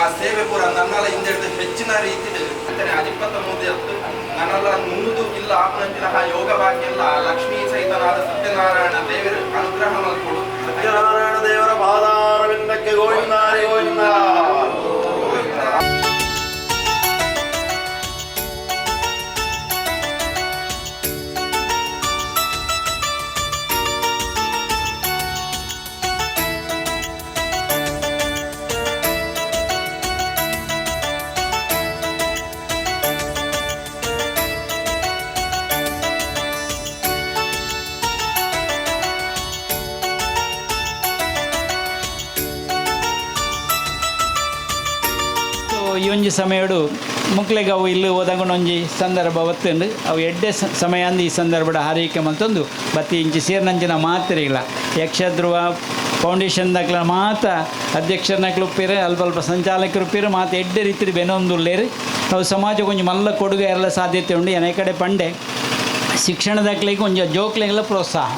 ಆ ಸೇವೆ ಪೂರ ನನ್ನಲ್ಲ ಹಿಂದೆ ಹೆಚ್ಚಿನ ರೀತಿಯಲ್ಲಿ ಅಜಿಪತ್ತ ಮೂದಿಯತ್ತು ನನ್ನೆಲ್ಲ ನುಂಗುದು ಇಲ್ಲ ಆಪಂಚಿನ ಯೋಗ ಭಾಗ್ಯ ಲಕ್ಷ್ಮೀ ಸಹಿತನಾದ ಸತ್ಯನಾರಾಯಣ ದೇವರ ಅನುಗ್ರಹ ಮಲ್ಕೊಡು. ಸತ್ಯನಾರಾಯಣ ದೇವರ ಪಾದಾರವಿಂದಕ್ಕೆ ಗೋವಿಂದ ಗೋವಿಂದ. ಈ ಒಂಜಿ ಸಮಯಡು ಮುಕ್ಲೆಗೆ ಅವು ಇಲ್ಲಿ ಓದಂಗೊಂಡು ಒಂಜಿ ಸಂದರ್ಭ ಒತ್ತುಂಡು ಅವು ಎಡ್ಡೆ ಸಮಯ ಅಂದು ಈ ಸಂದರ್ಭದ ಹಾರೈಕೆ ಮಲ್ತೊಂದು ಬತ್ತಿ ಇಂಚಿ ಸೇರ್ನಂಚಿನ ಮಾತ್ರೆಗಳ ಯಕ್ಷಧ್ರುವ ಫೌಂಡೇಶನ್ದಾಗ್ಲ ಮಾತ ಅಧ್ಯಕ್ಷರನಾಗ್ಲು ಉಪ್ಪಿರು ಅಲ್ಪ ಸಂಚಾಲಕರು ಉಪ್ಪಿರು ಮಾತು ಎಡ್ಡೆ ರೀತಿ ಬೆನೊಂದುಳ್ಳೇರು ಅವು ಸಮಾಜ ಕೊಂಚ ಮಲ್ಲ ಕೊಡುಗೆ ಎಲ್ಲ ಸಾಧ್ಯತೆ ಉಂಡು ಎನೆ ಕಡೆ ಪಂಡೆ ಶಿಕ್ಷಣದಾಗ್ಲಿಗೆ ಕೊಂಚ ಜೋಕ್ಲೆಗೆಲ್ಲ ಪ್ರೋತ್ಸಾಹ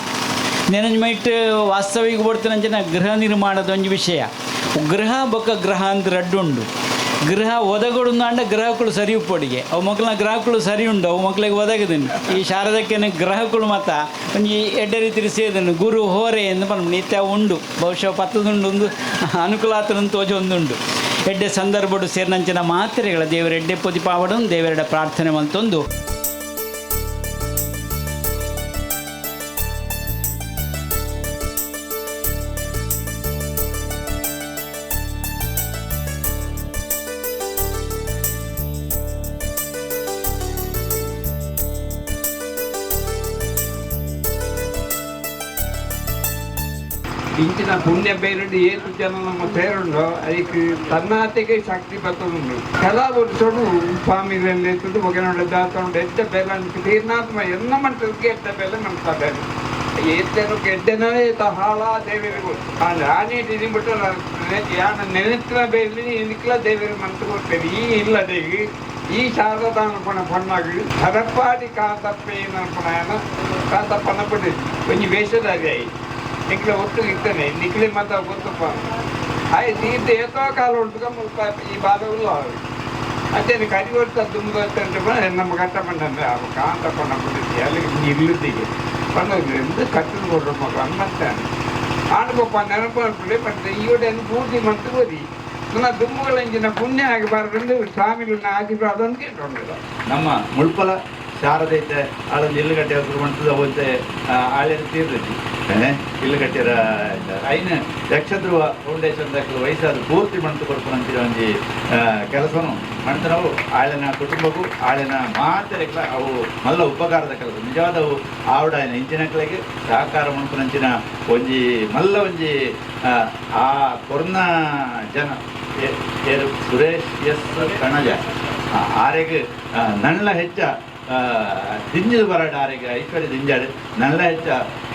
ನೆನಜ್ಮೆಂಟ್ ವಾಸ್ತವಿಕ ಬರ್ತೀನಂಚಿನ ಗೃಹ ನಿರ್ಮಾಣದ ಒಂದು ವಿಷಯ ಗೃಹ ಬೊಕ್ಕ ಗ್ರಹ ಅಂತ ರಡ್ಡುಂಡು ಗೃಹ ಒದಗಡು ಅಂಡ ಗ್ರಹಗಳು ಸರಿ ಉಪ್ಪೊಡಿಗೆ ಅವು ಮಕ್ಕಳ ಗ್ರಹಗಳು ಸರಿ ಉಂಡು ಅವು ಮಕ್ಕಳಿಗೆ ಒದಗದನು ಈ ಶಾರದಕ್ಕೆ ಗ್ರಹಗಳು ಮತ ಒಂಜಿ ಎಡ್ಡೆ ರೀತಿ ಸೇದನು ಗುರು ಹೋರೆ ಎಂದು ಬಂದು ನಿತ್ಯ ಉಂಡು ಬಹುಶಃ ಪತ್ತದುಂಡು ಒಂದು ಅನುಕೂಲ ಆತನಂತ ತೋಜ ಒಂದುಂಡು ಎಡ್ಡೆ ಸಂದರ್ಭಡು ಸೇರಿನಂಚಿನ ಮಾತ್ರೆಗಳ ದೇವರ ಎಡ್ಡೆ ಪೊದಿಪಾವಡು ದೇವರೆಡೆ ಪ್ರಾರ್ಥನೆ ಮಂತೊಂದು ಇಂಚಿನ ಪುಣ್ಯ ಬೇರುಂಡು ಏನು ಜನ ನಮ್ಮ ಸೇರುಂಡು ಅದಕ್ಕೆ ತನ್ನಾತೆಗೆ ಶಕ್ತಿ ಬರ್ತದುಂಡು ಕೆಲವು ವರ್ಷಡು ಸ್ವಾಮಿಗಳಲ್ಲಿ ಎತ್ತದು ಒಗೆನೊಂಡು ದಾತೊಂಡು ಎಡ್ಡ ಬೆಲೆ ಅಂತ ತೀರ್ನಾತ್ಮ ಎನ್ನ ಮಂಟಕ್ಕೆ ಎಡ್ಡ ಬೆಲೆ ಮಂತಾರೆ ಎದ್ದೆನು ಗೆಡ್ಡೆನೇ ಹಾಳ ದೇವರಿಗೂ ಆನೆ ತಿಂಬಿಟ್ಟು ಯಾನ ನೆನೆತ್ತಿನ ಬೇಲಿ ಇದಕ್ಕೆಲ್ಲ ದೇವರಿಗೆ ಮಂತ್ರ ಕೊಡ್ತೇವೆ ಈ ಇಲ್ಲದೇಗಿ ಈ ಶಾರದಾನಪಣ ಪಣ್ಣಾಗಿ ಹರಪ್ಪಾಡಿ ಕಾಂತಪ್ಪನ ಕಾಂತಪ್ಪನ ಪಡಿ ಕೊಂಚ ವೇಷಧಾರಿ ಆಯಿ ನಿಕ್ಲೆ ಒಟ್ಟಿಗೆ ಇರ್ತೇನೆ ನಿಕ್ಲೆ ಮಾತ್ರ ಗೊತ್ತಪ್ಪ ಆಯ್ತು ಇದು ಏತೋ ಕಾಲ ಉಂಟು ಮುಲ್ಪ ಈ ಬಾಧವಿಲ್ಲ ಅದೇನು ಕರಿ ಹೊಡ್ತಾ ತುಂಬ ನಮ್ಮ ಕಟ್ಟ ಪಂಡಂದ್ರೆ ಅವ ಕಾಂತ ಪಣ್ಣ ಬಿಟ್ಟಿದ್ದೆ ಅಲ್ಲಿಗೆ ಇಲ್ಲದಿಗೆ ಪಂಡ ಕಟ್ಟಲು ಕೊಡ್ರು ಮಗ ಅನ್ನಂತಾನೆ ಆಡ್ಬಪ್ಪ ನೆನಪಿ ಮತ್ತೆ ಈವಡೆಯನ್ನು ಪೂರ್ತಿ ಮಂತು ಬರಿ ನನ್ನ ದುಂಬುಗಳ ಪುಣ್ಯ ಆಗಬಾರ್ದು ಸ್ವಾಮಿಗಳನ್ನ ಆಗಿದ್ರು ಅದೊಂದು ಕೇಳ್ಕೊಂಡಿಲ್ಲ. ನಮ್ಮ ಮುಳ್ಪಲ ಶಾರದೈತೆ ಆಳಲ್ಲಿ ಇಲ್ಲುಗಟ್ಟೆ ಹತ್ರ ಮಾಡ್ತದ ಹೋಗುತ್ತೆ ಆಳಿನ ತೀರ್ದೈತಿ ಇಲ್ಲುಗಟ್ಟಿರ ಐನ ಯಕ್ಷಧ್ರುವ ಫೌಂಡೇಶನ್ದಾಗ ವಯಸ್ಸಾದ ಪೂರ್ತಿ ಮಣ್ತು ಕೊಡ್ಕೊಂತೀರ ಒಂಜಿ ಕೆಲಸನು ಮಾಡ್ತ ನಾವು ಆಳಿನ ಕುಟುಂಬಕ್ಕೂ ಆಳಿನ ಮಾತೆರೆಗಳ ಅವು ಮಲ್ಲ ಉಪಕಾರದ ಕೆಲಸ ನಿಜವಾದ ಅವು ಆವಿಡ ಇಂಚಿನಗಳಿಗೆ ಸಹಕಾರ ಮಾಡ್ಕೊಂಚಿನ ಒಂಜಿ ಮಲ್ಲ ಒಂಜಿ ಆ ಕೊರೋನಾ ಜನ ಸುರೇಶ್ ಎಸ್ ಕಣಜ ಆರೆಗೆ ನಣ್ಣ ಹೆಚ್ಚ ದಿಂಜದು ಬರಾಡು ಆರೆಗೆ ಐಶ್ವರ್ಯ ದಿಂಜಾಡು ನಲ್ಲ ಹೆಚ್ಚ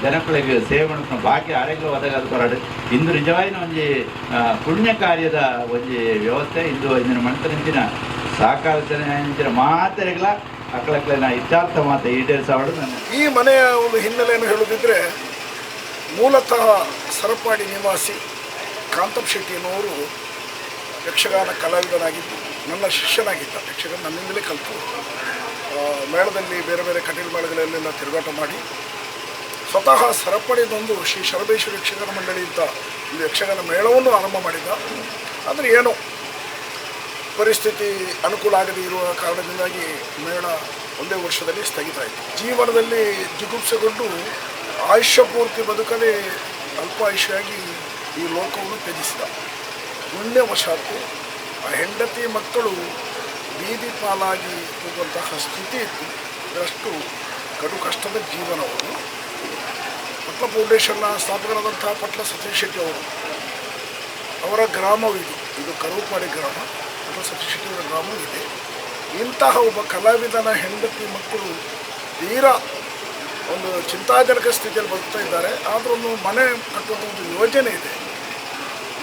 ಜನಗಳಿಗೆ ಸೇವೆ ಮಾಡ್ಕೊಂಡು ಬಾಕಿ ಆರೆಗ್ಲು ಒದಗಾದ ಬರಾಡು ಇಂದು ನಿಜವಾಯಿನ ಒಂಜಿ ಪುಣ್ಯ ಕಾರ್ಯದ ಒಂಜಿ ವ್ಯವಸ್ಥೆ ಇಂದು ಇಂದಿನ ಮಣ್ತನಿಂಚಿನ ಸಹಕಾರ ಮಾತೆರೆಗಳ ಅಕ್ಕಳಕ್ಕಲಿನ ಇಚ್ಛಾರ್ಥ ಮಾತೆ ಈಡೇರಿಸವಾಡು. ಈ ಮನೆಯ ಒಂದು ಹಿನ್ನೆಲೆಯನ್ನು ಹೇಳುತ್ತಿದ್ದರೆ ಮೂಲತಃ ಸರಪಾಡಿ ನಿವಾಸಿ ಕಾಂತಪ್ಪ ಶೆಟ್ಟಿ ಎನ್ನುವರು ಯಕ್ಷಗಾನ ಕಲಾವಿದನಾಗಿದ್ದು ನನ್ನ ಶಿಷ್ಯನಾಗಿದ್ದ. ಯಕ್ಷಗಾನ ನನ್ನಿಂದಲೇ ಕಲಿತು ಮೇಳದಲ್ಲಿ ಬೇರೆ ಬೇರೆ ಕಟೀಲು ಮೇಳಗಳಲ್ಲೆಲ್ಲ ತಿರುಗಾಟ ಮಾಡಿ ಸ್ವತಃ ಸರಪಡಿದೊಂದು ಶ್ರೀ ಶರಬೇಶ್ವರ ಯಕ್ಷಗಾನ ಮಂಡಳಿ ಅಂತ ಒಂದು ಯಕ್ಷಗಾನ ಮೇಳವನ್ನು ಆರಂಭ ಮಾಡಿದ್ದ. ಆದರೆ ಏನೋ ಪರಿಸ್ಥಿತಿ ಅನುಕೂಲ ಆಗದೇ ಇರುವ ಕಾರಣದಿಂದಾಗಿ ಮೇಳ ಒಂದೇ ವರ್ಷದಲ್ಲಿ ಸ್ಥಗಿತ ಆಯಿತು. ಜೀವನದಲ್ಲಿ ಜಿಗುಪ್ಸೆಗೊಂಡು ಆಯುಷ್ಯ ಪೂರ್ತಿ ಬದುಕಲೇ ಅಲ್ಪ ಆಯುಷ್ಯಾಗಿ ಈ ಲೋಕವನ್ನು ತ್ಯಜಿಸಿದ. ಪುಣ್ಯವಶಾತ್ತು ಆ ಹೆಂಡತಿ ಮಕ್ಕಳು ಬೀದಿ ಪಾಲಾಗಿ ಹೋಗುವಂತಹ ಸ್ಥಿತಿ ಇತ್ತು. ಇದರಷ್ಟು ಕಡು ಕಷ್ಟದ ಜೀವನವನ್ನು ಪಟ್ಲ ಫೌಂಡೇಶನ್ನ ಸ್ಥಾಪಕರಾದಂತಹ ಪಟ್ಲ ಸತೀಶ್ ಶೆಟ್ಟಿ ಅವರು ಅವರ ಗ್ರಾಮವಿದು. ಇದು ಕರುಪಾಡಿ ಗ್ರಾಮ. ಪಟ್ಲ ಸತೀಶ್ ಶೆಟ್ಟಿ ಅವರ ಗ್ರಾಮವೂ ಇದೆ. ಇಂತಹ ಒಬ್ಬ ಕಲಾವಿದನ ಹೆಂಡತಿ ಮಕ್ಕಳು ತೀರಾ ಒಂದು ಚಿಂತಾಜನಕ ಸ್ಥಿತಿಯಲ್ಲಿ ಬದುಕ್ತಾ ಇದ್ದಾರೆ. ಆದರೂ ಒಂದು ಮನೆ ಕಟ್ಟುವಂಥ ಒಂದು ಯೋಜನೆ ಇದೆ.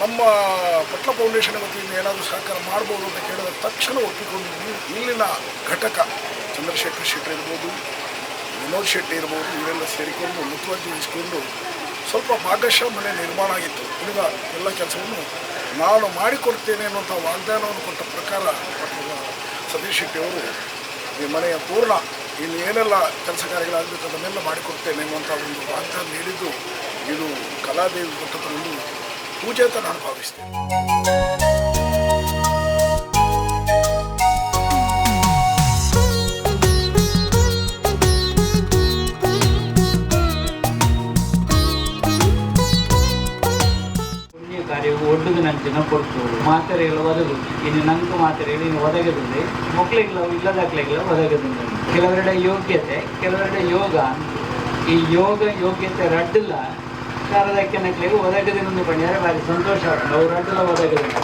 ನಮ್ಮ ಪಟ್ಲ ಫೌಂಡೇಶನ್ ವತಿಯಿಂದ ಏನಾದರೂ ಸಹಕಾರ ಮಾಡ್ಬೋದು ಅಂತ ಕೇಳಿದ ತಕ್ಷಣ ಒಪ್ಪಿಕೊಂಡು ಇಲ್ಲಿನ ಘಟಕ ಚಂದ್ರಶೇಖರ್ ಶೆಟ್ಟಿ ಇರ್ಬೋದು, ವಿನೋದ್ ಶೆಟ್ಟಿ ಇರ್ಬೋದು, ಇವರೆಲ್ಲ ಸೇರಿಕೊಂಡು ಮುತುವರ್ಜಿ ವಹಿಸಿಕೊಂಡು ಸ್ವಲ್ಪ ಭಾಗಶಃ ಮನೆ ನಿರ್ಮಾಣ ಆಗಿತ್ತು. ಉಳಿದ ಎಲ್ಲ ಕೆಲಸವನ್ನು ನಾನು ಮಾಡಿಕೊಡ್ತೇನೆ ಅನ್ನುವಂಥ ವಾಗ್ದಾನವನ್ನು ಕೊಟ್ಟ ಪ್ರಕಾರ ಸತೀಶ್ ಶೆಟ್ಟಿಯವರು ಈ ಮನೆಯ ಪೂರ್ಣ ಇನ್ನು ಏನೆಲ್ಲ ಕೆಲಸ ಕಾರ್ಯಗಳಾಗಬೇಕು ಅದನ್ನೆಲ್ಲ ಮಾಡಿಕೊಡ್ತೇನೆ ಅನ್ನುವಂಥ ಒಂದು ವಾಗ್ದಾನ ನೀಡಿದ್ದು ಇದು ಕಲಾದೇವಿ ಕೊಟ್ಟದ ಒಂದು ಪೂಜೆ ಅಂತ ನಾನು ಭಾವಿಸ್ತೇನೆ. ಕಾರ್ಯವು ಒಡ್ಡುದು ನಂಚಿನ ಕೊಟ್ಟು ಮಾತ್ರೆಗಳು ಒದಗುದು ಇನ್ನು ನಂಗೆ ಮಾತ್ರೆಗಳು ಇನ್ನು ಒದಗದಲ್ಲಿ ಮಕ್ಕಳಿಗೆಲ್ಲ ಇಲ್ಲದಾಗ್ಲಿಗೆಲ್ಲ ಒದಗದಿಂದ ಕೆಲವರೆಡೆ ಯೋಗ್ಯತೆ ಕೆಲವರೆಡೆ ಯೋಗ ಈ ಯೋಗ್ಯತೆ ರಡ್ಡಿಲ್ಲ ಶಾರದಕ್ಕೆ ನಕ್ಲಿಗೆ ಒದಗದಿಂದ ಪಂಡ್ಯಾರೆ ಭಾರಿ ಸಂತೋಷ ಆಗ್ತದೆ ಅವ್ರು ರಡ್ಡಿಲ್ಲ ಒದಗದಿಂದ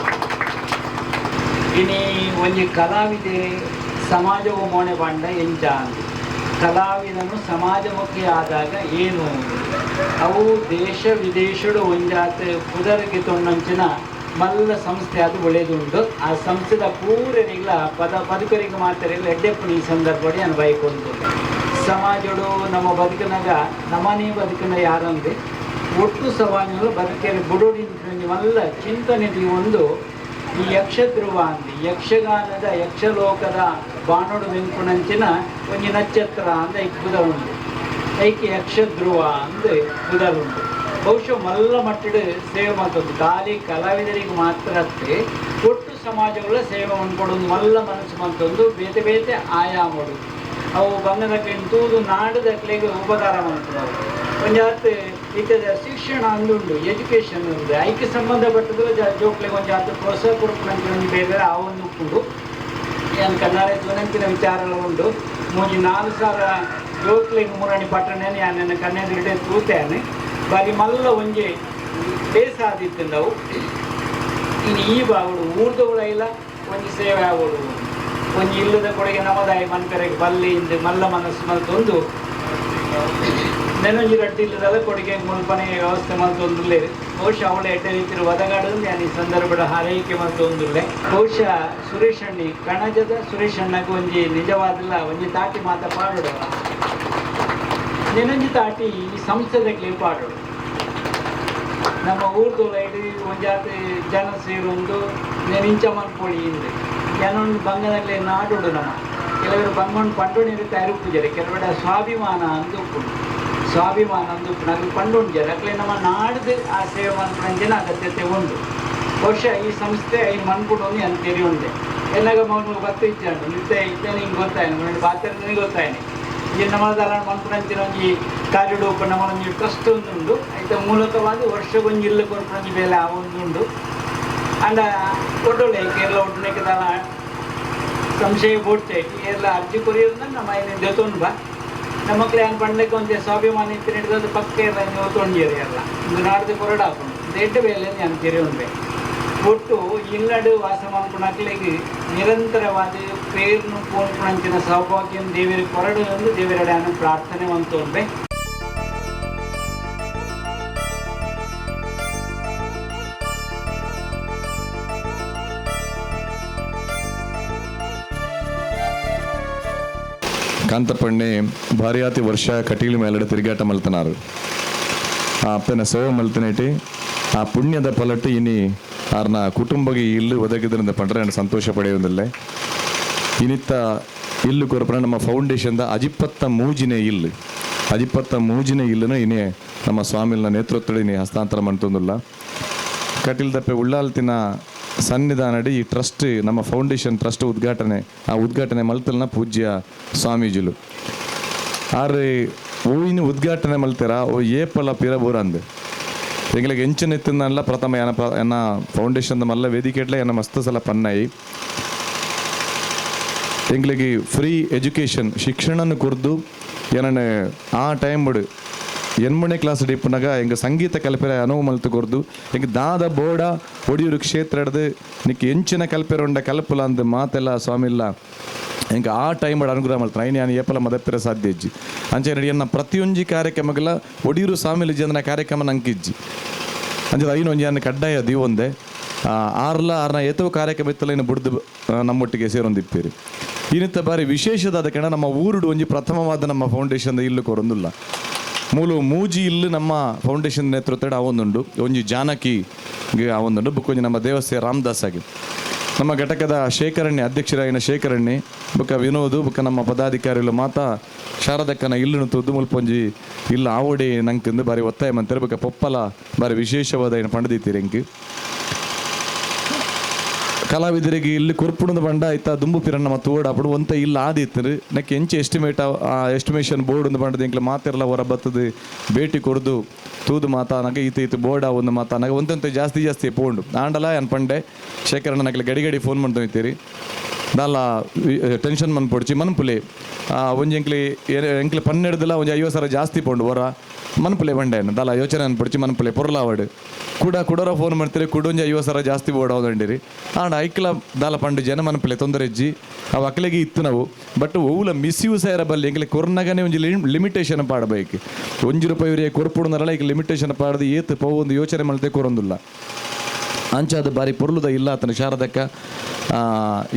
ಇನ್ನು ಒಂಜಿ ಕಲಾವಿದೆ ಸಮಾಜವು ಮೋಣೆ ಪಂಡ ಎಂಚ ಅಂತ ಕಲಾವಿದನು ಸಮಾಜಮುಖಿ ಆದಾಗ ಏನು ಅವು ದೇಶ ವಿದೇಶಡು ಒಂಜಾತ್ ಪುದರಿಗೆ ತೊಂಡಂಚಿನ ಮಲ್ಲ ಸಂಸ್ಥೆ ಅದು ಒಳ್ಳೆದುಂಟು ಆ ಸಂಸ್ಥೆದ ಪೂರರಿಗಳ ಬದುಕರಿಗೆ ಮಾತ್ರ ಎಡ್ಡೆಪ್ಪು ಈ ಸಂದರ್ಭದಲ್ಲಿ ಅನುಭವಿಕೊಂಡು ಸಮಾಜಡು ನಮ್ಮ ಬದುಕಿನಾಗ ನಮ್ಮನೇ ಬದುಕಿನ ಯಾರಂದ್ರೆ ಒಟ್ಟು ಸಮಾಜಗಳು ಬದುಕಲ್ಲಿ ಬುಡೋಡಿನ ಮಲ್ಲ ಚಿಂತನೆ ಒಂದು ಈ ಯಕ್ಷಧ್ರುವ ಅಂದು ಯಕ್ಷಗಾನದ ಯಕ್ಷಲೋಕದ ಬಾಣೋಡು ವೆಂಕುಣಂಚಿನ ಒಂಜಿ ನಕ್ಷತ್ರ ಅಂದ ಬುಧ ಉಂಟು ಐಕೆ ಯಕ್ಷಧ್ರುವ ಅಂದು ಬುಧ ಉಂಟು ಬಹುಶಃ ಮಲ್ಲ ಮಟ್ಟದ ಸೇವೆ ಮಾಡ್ತದ್ದು ಖಾಲಿ ಕಲಾವಿದರಿಗೆ ಮಾತ್ರ ಒಟ್ಟು ಸಮಾಜಗಳ ಸೇವೆ ಮಾಡ್ಕೊಡೋದು ಮಲ್ಲ ಮನಸ್ಸು ಮಾಡ್ತಂದು ಬೇತೆ ಬೇತೆ ಆಯಾಮಡು ಅವು ಬಂಗದಕ್ಕೆ ತೂದು ನಾಡದಕ್ಲೆಗೆ ಉಪಕಾರ ಮಾಡ್ತವೆ ಒಂಜಾತ್ ಇತದ ಶಿಕ್ಷಣ ಅಂದುಂಡು ಎಜುಕೇಷನ್ ಉಂಟು ಐಕ್ಯ ಸಂಬಂಧಪಟ್ಟದ್ದು ಜೋಕ್ಲೆಗೆ ಒಂಜಾತ್ ಪ್ರೋತ್ಸಾಹ ಕೊಡ್ಕೊಂಡು ಬೇರೆ ಆ ಒಂದು ಉಂಟು ಏನು ಕನ್ನಡ ಧ್ವನಂತಿನ ವಿಚಾರಗಳು ಉಂಟು ಮೂಜಿ 4,000 ಜೋಕ್ಲೆಗೆ ಮೂರಣಿ ಪಟ್ಟಣ ನಾನು ಕನ್ನಡ ತೂತೇನೆ ಬಾರಿ ಮಲ್ಲ ಒಂಜಿ ಬೇಸಾದಿತ್ತು ನಾವು ಇನ್ನು ಈ ಬಾಗುಡು ಊರ್ದವುಳೆಲ್ಲ ಒಂಜಿ ಸೇವೆ ಆಗೋಡು ಒಂಜಿ ಇಲ್ಲದ ಕೊಡುಗೆ ನಮ್ಮದಾಯಿ ಮನ್ಕರೆಗೆ ಬಲ್ಲಿಂದ ಮಲ್ಲ ಮನಸ್ಸು ಮಲ್ತೊಂದು ನೆನೊಂಜಿ ರಡ್ಡಿ ಇಲ್ಲದ ಕೊಡುಗೆ ಮುಲ್ಪನೆ ವ್ಯವಸ್ಥೆ ಮಲ್ತೊಂದುಲ್ಲೆ ಬಹುಶಃ ಅವಳ ಎಡ್ಡೆ ರೀತಿಯ ಒದಗಾಡು ನಾನು ಈ ಸಂದರ್ಭದ ಹಾರೈಕೆ ಮಲ್ತೊಂದುಲ್ಲೆ ಬಹುಶಃ ಸುರೇಶ್ ಅಣ್ಣಿ ಕಣಜದ ಸುರೇಶ್ ಅಣ್ಣಗೆ ಒಂಜಿ ನಿಜವಾದಿಲ್ಲ ಒಂಜಿ ತಾಟಿ ಮಾತ ಪಾಡೋಡು ನೆನೊಂಜಿ ತಾಟಿ ಈ ಸಂಸ್ಥೆದಾಗಲೇ ಪಾಡೋಡು ನಮ್ಮ ಊರ್ದು ಇಡೀ ಒಂಜಾತಿ ಜನ ಸೇರೊಂದು ನೆನಿಂಚ ಮನ್ಪೊಳಿ ಹಿಂದೆ ಜನೊಂದು ಬಂಗದಲ್ಲಿ ನಾಡೋಡು ನಮ್ಮ ಕೆಲವರು ಬಂಗೊಂಡು ಪಂಡೋಣಿರುತ್ತೆ ಅರುಪುಜರೆ ಕೆಲವೆಡೆ ಸ್ವಾಭಿಮಾನ ಅಂದುಕೊಂಡು ಸ್ವಾಭಿಮಾನ ಅಂದುಕೊಂಡು ಅದು ಪಂಡೋಣಿಜರೆ ಅಕ್ಲೆ ನಮ್ಮ ನಾಡ್ದು ಆ ಸೇವೆ ಮನ್ಪಂಜಿನ ಅಗತ್ಯತೆ ಉಂಟು ಬಹುಶಃ ಈ ಸಂಸ್ಥೆ ಈ ಮನ್ಪುಡೋನಿ ಅಂತೇರಿ ಉಂಟೆ ಎಲ್ಲಾಗ ಮೌನ ಗೊತ್ತು ಇದ್ದಾನು ನಿತ್ಯ ಇದ್ದೇನೆ ಹಿಂಗೆ ಗೊತ್ತಾಯ್ನು ನೋಡಿ ಬಾತ್ರೆ ಗೊತ್ತಾಯ್ನೆ ಈ ನಮ್ಮದಲ್ಲ ಮನ್ಪುಡಂಚಿನ ಒಂಜಿ ಕಾರ್ಯಡು ನಮ್ಮೊಂಜಿ ಟ್ರಸ್ಟ್ ಒಂದುಂಡು ಐತೆ ಮೂಲಕವಾಗಿ ವರ್ಷಗೊಂಜಿ ಇಲ್ಲ ಕೊಡ್ಪುಣಂಜಿ ಬೇಲೆ ಆ ಒಂದುಂಡು ಅಂಡ ಒಟ್ಟೊಳ್ಳೆ ಕೇರಳ ಒಟ್ಟುನೆಕ್ಕದಲ್ಲ ಸಂಶಯ ಬೋಡ್ಚೈತಿ ಎಲ್ಲ ಅರ್ಜಿ ಕೊರಿಯೋದ್ನ ನಮ್ಮ ಐನ ಜೊತೊಂಡು ಬಾ ನಮ್ಮ ಮಕ್ಳು ಏನು ಪಂಡಕ್ಕೆ ಒಂದೇ ಸ್ವಾಭಿಮಾನ ಇತ್ತು ಹಿಡಿದು ಪಕ್ಕ ಎಲ್ಲ ನೀವು ತೊಂಡಿಯರಿ ಎಲ್ಲ ಇದು ನಾಡ್ದು ಕೊರಡು ಹಾಕೊಂಡು ದೆಡ್ಡ ಬೇಲೆ ನಾನು ತೆರೆ ಉಂಡೆ ಒಟ್ಟು ಇಲ್ಲಡು ವಾಸ ಮಾಡ್ಕೊಳಕ್ಲಿಗೆ ನಿರಂತರವಾದ ಪೇರ್ನು ಪೋನ್ಪುಣಂಚಿನ ಸೌಭಾಗ್ಯಂ ದೇವರಿಗೆ ಕೊರಡು ಎಂದು ದೇವರಡೆ ಅನ್ನೋ ಪ್ರಾರ್ಥನೆ ಅಂತ ಉಂಡೆ ಕಾಂತಪ್ಪಣ್ಣೆ ಭಾರಿಯಾತಿ ವರ್ಷ ಕಟೀಲು ಮೇಲಡೆ ತಿರುಗಾಟ ಮಲ್ತನಾರು ಆ ಅಪ್ಪನ ಸೇವೆ ಮಲ್ತನೇಟಿ ಆ ಪುಣ್ಯದ ಫಲಟ್ಟು ಇನಿ ಆರ್ನ ಕುಟುಂಬಗೆ ಇಲ್ಲು ಒದಗಿದ್ರಿಂದ ಪಂಡ್ರೆ ಸಂತೋಷ ಪಡೆಯುವುದಿಲ್ಲ ಇನಿತ್ತ ಇಲ್ಲು ಕೊರಪನ ನಮ್ಮ ಫೌಂಡೇಶನ್ದ ಅಜಿಪ್ಪತ್ತ ಮೂಜಿನೇ ಇಲ್ಲನು ಇನ್ನೇ ನಮ್ಮ ಸ್ವಾಮಿನ ನೇತೃತ್ವದಲ್ಲಿ ನೀ ಹಸ್ತಾಂತರ ಮಾಡ್ತಂದಿಲ್ಲ ಕಟೀಲ್ದಪ್ಪೆ ಉಳ್ಳಾಲ್ತಿನ ಸನ್ನಿಧಾನಡಿ ಈ ಟ್ರಸ್ಟ್ ನಮ್ಮ ಫೌಂಡೇಶನ್ ಟ್ರಸ್ಟ್ ಉದ್ಘಾಟನೆ ಮಲ್ತಲ್ನ ಪೂಜ್ಯ ಸ್ವಾಮೀಜಿಲು ಆದ್ರೆ ಓವಿನ ಉದ್ಘಾಟನೆ ಮಲ್ತಾರ ಓ ಏಪಲ ಪಿರಬೂರ ಅಂದೆ ಎಂಗ್ಲಿಗೆ ಎಂಚಿನ ಎತ್ತಿನಲ್ಲ ಪ್ರಥಮ ಎನ್ನ ಫೌಂಡೇಶನ್ ಮಲ್ಲ ವೇದಿಕೆಟ್ಲೆ ಎನ್ನ ಮಸ್ತ್ ಸಲ ಪನ್ನಾಯಿ ಎಂಗ್ಲಿಗೆ ಫ್ರೀ ಎಜುಕೇಷನ್ ಶಿಕ್ಷಣನ ಕುರ್ದು ಏನನೆ ಆ ಟೈಮ್ ಬಿಡು 8ನೇ ಕ್ಲಾಸ್ ಡಿಪ್ಪನಾಗ ಎಂಗೆ ಸಂಗೀತ ಕಲ್ಪೆರ ಅನುವು ಮಲ್ತು ಕೊರ್ದು ಎಂಗೆ ದಾದ ಬೋಡ ಒಡಿಯೂರು ಕ್ಷೇತ್ರ ಹಿಡ್ದು ನಿಕ್ಕೆ ಎಂಚಿನ ಕಲ್ಪೆರ ಉಂಡ ಕಲ್ಪುಲ ಅಂದು ಮಾತೆಲ್ಲ ಸ್ವಾಮಿಲ್ಲ ಎಂಗೆ ಆ ಟೈಮ್ ಬಡ ಅನುಗ್ರಹ ಮಾಡ್ತಾನೆ ಐನು ನಾನು ಏಪಲ ಮದಪ್ಪೆರ ಸಾಧ್ಯ ಇಜ್ಜಿ ಅಂಚೆ ರೆಡಿ ಎನ್ನ ಪ್ರತಿಯೊಂಜಿ ಕಾರ್ಯಕ್ರಮಗಳ ಒಡಿಯೂರು ಸ್ವಾಮಿಲಿ ಜನ ಕಾರ್ಯಕ್ರಮ ನಂಕಿಜ್ಜಿ ಅಂಚೆ ಐನು ಒಂಜಿ ಅನ್ನ ಕಡ್ಡಾಯ ದೀವೊಂದೆ ಆರ್ನ ಏತೋ ಕಾರ್ಯಕ್ರಮ ಇತ್ತಲ್ಲ ಇನ್ನು ಬುಡ್ದು ನಮ್ಮೊಟ್ಟಿಗೆ ಸೇರೊಂದಿಪ್ಪೇರಿ ಇನ್ನಿತ್ತ ಬಾರಿ ವಿಶೇಷದ ಅದಕ್ಕೆ ನಮ್ಮ ಊರುಡು ಒಂಜಿ ಪ್ರಥಮವಾದ ನಮ್ಮ ಫೌಂಡೇಶನ್ ಇಲ್ಲು ಕೊರೊಂದಿಲ್ಲ ಮೂಲು ಮೂಜಿ ಇಲ್ಲು ನಮ್ಮ ಫೌಂಡೇಶನ್ ನೇತೃತ್ವದ ಅವೊಂದುಂಡು ಒಂಜಿ ಜಾನಕಿಗೆ ಅವೊಂದುಂಡು ಬುಕ್ಕೊಂಜಿ ನಮ್ಮ ದೇವಸ್ಥೆ ರಾಮದಾಸ್ ಆಗಿ ನಮ್ಮ ಘಟಕದ ಶೇಖರಣೆ ಅಧ್ಯಕ್ಷರಾಗಿನ ಶೇಖರಣೆ ಬುಕ್ಕ ವಿನೋದ್ ಬುಕ್ಕ ನಮ್ಮ ಪದಾಧಿಕಾರಿಗಳು ಮಾತಾ ಶಾರದಕ್ಕನ ಇಲ್ಲುನು ತುದ್ದು ಮುಲ್ಪೊಂಜಿ ಇಲ್ಲ ಆವಡೆ ನಂಗೆ ಬಾರಿ ಒತ್ತಾಯ ಮಂತಾರೆ ಬುಕ್ಕ ಪೊಪ್ಪಲ ಬಾರಿ ವಿಶೇಷವಾದ ಏನು ಪಂಡದಿತ್ತೀರಿ ಎಂಕ್ ಕಲಾವಿದರಿಗೆ ಇಲ್ಲಿ ಕುರ್ಪುಣದ ಬಂಡ ಆಯ್ತಾ ದುಂಬು ಪಿರಣ್ಣ ಮತ್ತು ಓಡ ಅప్పుడు ಒಂತ ಇಲ್ಲ ಆದಿತ್ತು ನೆಕ್ಕೆ ಎಂಚೆ ಎಸ್ಟಿಮೇಷನ್ ಬೋರ್ಡ್ ಒಂದು ಬಂಡದ ಎಂಕ್ಲೆ ಮಾತೆಲ್ಲ ಹೊರ ಬತ್ತದು ಭೇಟಿ ಕೊಡ್ದು ತೂದು ಮಾತಾ ನಗೆ ಈತ ಬೋರ್ಡ ಒಂದು ಮಾತಾ ನಗೆ ಒಂದಂತೆ ಜಾಸ್ತಿ ಪೋಂಡು ಆಂಡಲ ಏನು ಪಂಡೆ ಶೇಖರಣ್ಣ ನಗಲಿ ಗಡಿ ಫೋನ್ ಮಾಡ್ತೊಯ್ತೀರಿ ದಾಲ ಟೆನ್ಷನ್ ಮನ್ಪೊಡ್ಚಿ ಮನ್ಪುಲೆ ಒಂಜಿ ಎಂಕ್ಲೆ ಪನ್ನೆಡ್ದಲ್ಲ ಒಂಜಿ 50,000 ಜಾಸ್ತಿ ಪೋಂಡು ಹೊರ ಮನ್ಪುಲೆ ಬಂಡೆ ದಾಲ ಯೋಚನೆ ಅನ್ಪೊಡ್ಚಿ ಮನ್ಪುಲೆ ಪೊರ್ಲಾವಡು ಕುಡೋರ ಫೋನ್ ಮಾಡ್ತೀರಿ ಕುಡೊಂಜಿ 50,000 ಜಾಸ್ತಿ ಬೋರ್ಡ್ ಅವದಂಡಿರಿ ಆಂಡ ಐಕ್ಲ ದಾಲ ಪಂಡು ಜನ ಮನ್ಪುಲೆ ತೊಂದರೆ ಇಜ್ಜಿ ಅವು ಅಕ್ಲೆಗೆ ಇತ್ತು ನಾವು ಬಟ್ ಓವುಲ ಮಿಸ್ಯೂಸ್ ಆಯ್ರ ಬಲ್ಲಿ ಎಂಕ್ಲೆ ಕೊರ್ನಗನೆ ಒಂಜಿ ಲಿಮಿಟೇಷನ್ ಪಾಡಬೇಕು ₹1 ಕೊರ್ಪುಡುನರಲ್ಲ ಈಗ ಲಿಮಿಟೇಷನ್ ಪಾಡ್ದು ಏತು ಪೋ ಒಂದು ಯೋಚನೆ ಮಾಡ್ತೆ ಕೊರೊಂದಿಲ್ಲ ಅಂಚಾದ ಬಾರಿ ಪೊರ್ಲುದ ಇಲ್ಲ ಆತನ ಶಾರದಕ್ಕ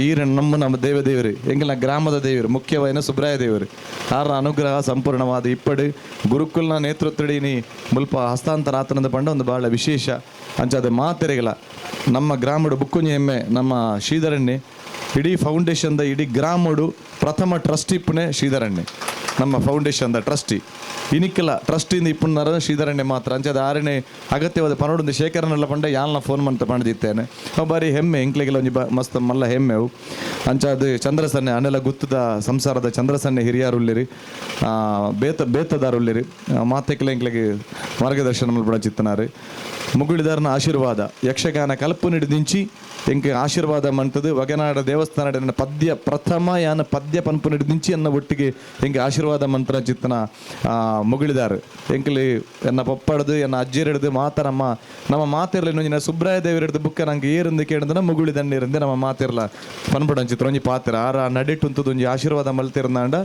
ಈರ ನಮ್ಮ ದೇವರು ಎಂಗಿನ ಗ್ರಾಮದ ದೇವರು ಮುಖ್ಯವಾದ ಸುಬ್ರಾಯ ದೇವರು ಆರ ಅನುಗ್ರಹ ಸಂಪೂರ್ಣವಾದ ಇಪ್ಪಡು ಗುರುಕುಲ್ನ ನೇತೃತ್ವಡಿನಿ ಮುಲ್ಪ ಹಸ್ತಾಂತರ ಆತನದ ಪಂಡ ಒಂದು ಭಾಳ ವಿಶೇಷ ಅಂಚಾದ ಮಾತೆರೆಗಳ ನಮ್ಮ ಗ್ರಾಮಡು ಬುಕ್ಕುಂಜಿ ಹೆಮ್ಮೆ ನಮ್ಮ ಶ್ರೀಧರಣ್ಣೆ ಇಡೀ ಫೌಂಡೇಶನ್ದ ಇಡೀ ಗ್ರಾಮಡು ಪ್ರಥಮ ಟ್ರಸ್ಟಿಪ್ಪನೆ ಶ್ರೀಧರಣ್ಣೆ ನಮ್ಮ ಫೌಂಡೇಶನ್ದ ಟ್ರಸ್ಟಿ ಇನಿಕ್ಕೆಲ್ಲ ಟ್ರಸ್ಟಿಂದ ಇಪ್ಪುನ್ನಾರ ಶ್ರೀಧರಣ್ಣೆ ಮಾತ್ರ ಅಂಚಾದ ಆರನೇ ಅಗತ್ಯವಾದ ಪನೋಡೊಂದು ಶೇಖರನೆಲ್ಲ ಪಂಡ ಯಾಲ್ನ ಫೋನ್ ಮಾಡ್ತಾ ಪಂಡಿದ್ದೇನೆ ಬಾರಿ ಹೆಮ್ಮೆ ಎಂಕ್ಲೆಗೆಲ್ಲ ಒಂಜಿ ಮಸ್ತ್ ಮಲ್ಲ ಹೆಮ್ಮೆವು ಅಂಚಾದ ಚಂದ್ರಸನ್ನೆ ಅನೆಲ್ಲ ಗುತ್ತದ ಸಂಸಾರದ ಚಂದ್ರಸನ್ನೆ ಹಿರಿಯರುಳ್ಳಿರಿ ಬೇತದಾರುಳ್ಳಿರಿ ಮಾತೆಕ್ಕೆಲ್ಲ ಎಂಕ್ಲೆಗೆ ಮಾರ್ಗದರ್ಶನ ಮಲ್ಪಡ ಚಿತ್ತನಾರು ಮುಗುಳಿದಾರನ ಆಶೀರ್ವಾದ ಯಕ್ಷಗಾನ ಕಲ್ಪು ನಿಡಿದಿಂಚಿ ಎಂಕೆ ಆಶೀರ್ವಾದ ಮಂತದು ವಗನಾಡ ದೇವಸ್ಥಾನ ಪದ್ಯ ಪ್ರಥಮ ಯಾನ ಪದ್ಯ ಪಂಪು ನಿಡಿದಿಂಚಿ ಅನ್ನ ಒಟ್ಟಿಗೆ ಎಂಗೆ ಆಶೀರ್ವಾದ ಮಂತ್ರ ಚಿತ್ತನ ಮುಗಿಳಿದಾರು ಎಂಕಲಿ ಎನ್ನ ಪಪ್ಪಡ್ದು ಎನ್ನ ಅಜ್ಜಿಯರ್ ಹಿಡಿದು ನಮ್ಮ ಮಾತಿರ್ಲಿ ಒಂಜಿನ ಸುಬ್ರಾಯ ದೇವರು ಹಿಡಿದು ಬುಕ್ಕ ನಂಗೆ ಏರಿಂದ ಕೇಳಿದ್ರೆ ಮುಗುಳಿ ದಂಡಿರಂದೆ ನಮ್ಮ ಮಾತಿರ್ಲ ಪನ್ಪಡ ಚಿತ್ರ ಒಂಜಿ ಪಾತ್ರ ಆರ ನಡಿಟ್ಟುಂತದ್ದು ಒಂಜಿ ಆಶೀರ್ವಾದ ಮಲ್ತಿರಂದಾಂಡ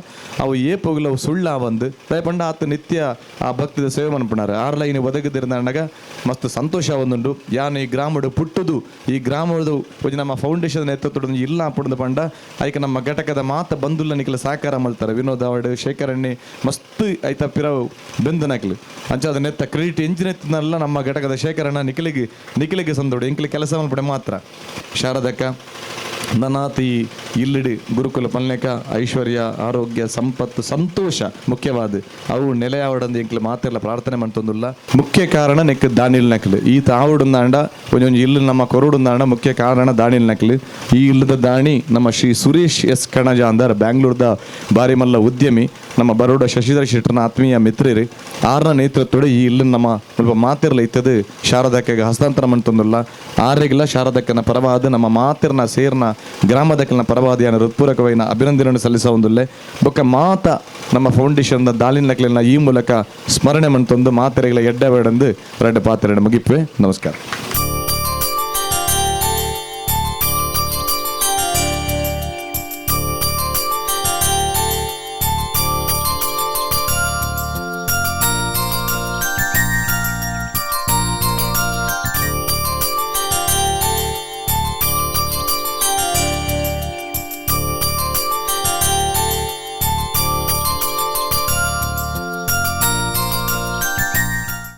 ಅವು ಏಪೋಗ್ಲವು ಸುಳ್ಳ ಬಂದು ದಯಪಂಡ ಆತ ನಿತ್ಯ ಆ ಭಕ್ತಿದ ಸೇವೆ ಮನ್ಪುಣಾರ ಆರ್ಲ ಇನ್ನು ಒದಗದಿರಂದಾಂಡಾಗ ಮಸ್ತ್ ಸಂತೋಷ ಒಂದುಂಡು ಯಾನು ಈ ಗ್ರಾಮಡು ಪುಟ್ಟುದು ಈ ಗ್ರಾಮದ ಒಂಜಿ ನಮ್ಮ ಫೌಂಡೇಶನ್ ನೇತೃತ್ವದ ಇಲ್ಲ ಪುಡ್ದು ಪಂಡ ಐಕ ನಮ್ಮ ಘಟಕದ ಮಾತ ಬಂದುಲ್ಲ ನಿಖಲ ಸಹಕಾರ ಮಲ್ತಾರೆ ವಿನೋದ್ ಅವಡು ಶೇಖರಣೆ ಮಸ್ತ್ ಐತ ಪಿರವು ಬೆಂದು ನಕ್ಲು ಅಂಚಾದ ನೆತ್ತ ಕ್ರೆಡಿಟ್ ಎಂಜಿನೆತ್ತನೆಲ್ಲ ನಮ್ಮ ಘಟಕದ ಶೇಖರಣ ನಿಖಿಲಿಗೆ ಸಂದೋಡು ಎಂಕ್ಲಿ ಕೆಲಸ ಮಲ್ಪಡೆ ಮಾತ್ರ ಶಾರದಕ್ಕ ನನಾತಿ ಇಲ್ಲಿಡಿ ಗುರುಕುಲ ಪಲ್ನೇಕ ಐಶ್ವರ್ಯ ಆರೋಗ್ಯ ಸಂಪತ್ತು ಸಂತೋಷ ಮುಖ್ಯವಾದ ಅವು ನೆಲೆಯಾವಡಂದು ಎಂಕ್ಲು ಮಾತೆಲ್ಲ ಪ್ರಾರ್ಥನೆ ಮಾಡ್ತೊಂದುಲ್ಲ ಮುಖ್ಯ ಕಾರಣ ನೆಕ್ ದಾನಿಲ್ ನಕ್ಲು ಈತ ಆವಡುಂದಾಂಡ ಒಂಜೊಂಜಿ ಇಲ್ಲು ನಮ್ಮ ಕೊರಡುಂದಾಂಡ ಮುಖ್ಯ ಕಾರಣ ದಾನಿಲ್ ನಕ್ಲು ಈ ಇಲ್ಲದ ದಾಣಿ ನಮ್ಮ ಶ್ರೀ ಸುರೇಶ್ ಎಸ್ ಕಣಜ ಅಂದಾರ ಬ್ಯಾಂಗ್ಳೂರ್ದ ಬಾರಿ ಮಲ್ಲ ಉದ್ಯಮಿ ನಮ್ಮ ಬರೋಡ ಶಶಿಧರ ಶೆಟ್ಟರ್ನ ಆತ್ಮೀಯ ಮಿತ್ರರಿ ಆರನ ನೇತೃತ್ವದ ಈ ಇಲ್ಲು ನಮ್ಮ ಸ್ವಲ್ಪ ಮಾತಿರ್ಲ ಇತ್ತದು ಶಾರದಕ್ಕೆ ಹಸ್ತಾಂತರ ಮಾಡ್ತೊಂದುಲ್ಲ ಆರೆಗಿಲ್ಲ ಶಾರದಕ್ಕನ ಪರವಾದ ನಮ್ಮ ಮಾತಿರ್ನ ಸೇರ್ನ ಗ್ರಾಮದಕ್ಕನ ಪರವಾದಿயான ಹೃತ್ಪೂರ್ವಕವಾದ ಅಭಿನಂದನೆಯನ್ನು ಸಲ್ಲಿಸುವುದಿಲ್ಲ ಬೊಕ್ಕ ಮಾತ ನಮ್ಮ ಫೌಂಡೇಶನ್ನ ದಾಲಿನ ಈ ಮೂಲಕ ಸ್ಮರಣೆ ಮಾಡ್ತೊಂದು ಮಾತೆರೆಗಳ ಎಡ್ಡಬೇಡಂದು ಎರಡು ಪಾತ್ರೆ ಮುಗಿಪ್ವೆ ನಮಸ್ಕಾರ.